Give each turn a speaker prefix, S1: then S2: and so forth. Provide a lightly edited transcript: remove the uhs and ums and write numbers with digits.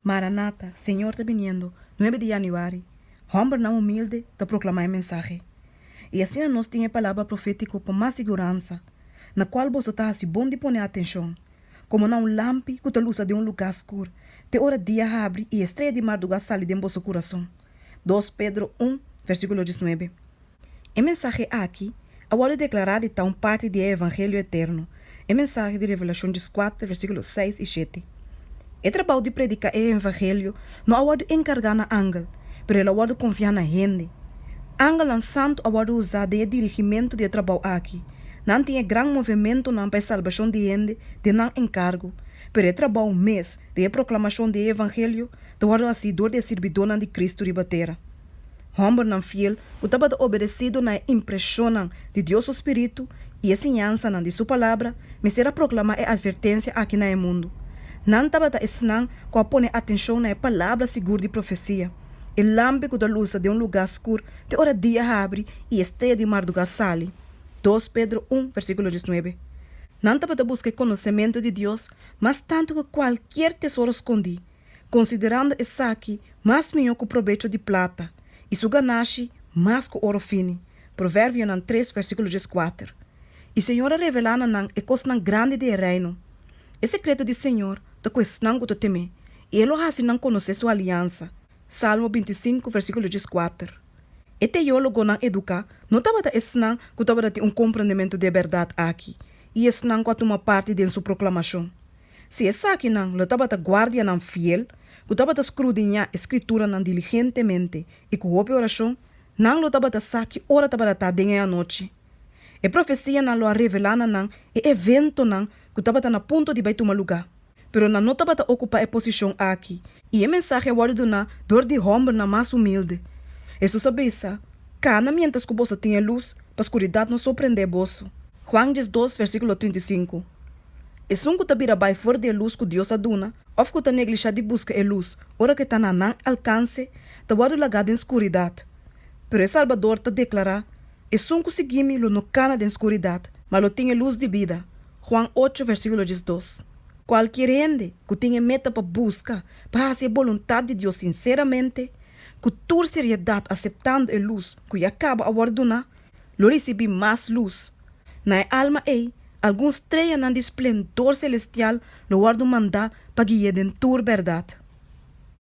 S1: Maranata, Senhor está viniendo, 9 de januário. Homem não humilde te proclamar mensagem. E assim nós temos palavra profética para mais segurança, na qual você está assim bom de pôr atenção. Como não lampe que te luza de lugar escuro, te hora dia abre e estreia de madrugada sale de vosso coração. 2 Pedro 1, versículo 19. A mensagem aqui, agora declarada está parte do Evangelho Eterno. A mensagem de Revelação 4, versículos 6 e 7. O trabalho de predicar o Evangelho não é hora de encargar na ángel, mas é hora de confiar na gente. Ángel é santo é hora de usar o dirigimento do trabalho aqui. Não tem grande movimento para a salvação de gente, de não encargo, mas o trabalho mês de proclamação do Evangelho, de hora assim dor de servidor de Cristo ribatera. Homem não fiel, o estava obedecido na impressão de Deus o Espírito e a ensinança de sua palavra, mas será proclamar a advertência aqui no mundo. Não estava ensinando com a pôr atenção na palavra segura de profecia. E lâmpico da luz de lugar escuro, de hora dia abre e esteia de madrugada sale. 2 Pedro 1, versículo 19. Não estava a buscar conhecimento de Deus, mas tanto que qualquer tesouro escondido, considerando esse aqui mais melhor que o proveito de plata, e su ganache mais que ouro fino. Provérbio 3, versículo 4. E o Senhor revelando e coisa grande de reino. O secreto do Senhor te questionam que te teme, e ele assim não conhece sua aliança. Salmo 25, versículo 4. E teólogo não educa, não estava ensinando que estava ter compreendimento de verdade aqui, e ensinando que uma parte de sua proclamação. Se essa aqui não, estava guardia não fiel, que estava escrutinar a escritura não diligentemente, e com a oração, não estava saque hora estava dentro a noite. E profecia não lo revelando não, e evento não, que estava a ponto de ir tomar lugar. Pero não estava a ocupar a posição aqui. E a mensagem agora na dor de homem na mais humilde. Isso sabe isso. Cada mientras que você tinha luz, para a escuridade não surpreender você. Juan 2, versículo 35. E se que tabira vai fora de luz que Deus aduna, ou que está negligencia de buscar a luz, ora que está na não alcance, está guarda lagado em escuridade. Pero o Salvador te declara, e se que seguime lo no cana de escuridade, mas lo tinha luz de vida. Juan 8, versículo 12. Qualquer gente que tenha meta para buscar, para fazer a vontade de Deus sinceramente, que toda seriedade aceitando a luz que acaba a ordenar, lo receber mais luz. Na alma alguns estreiam no esplendor celestial, lo guardo mandar para guiar em toda verdade.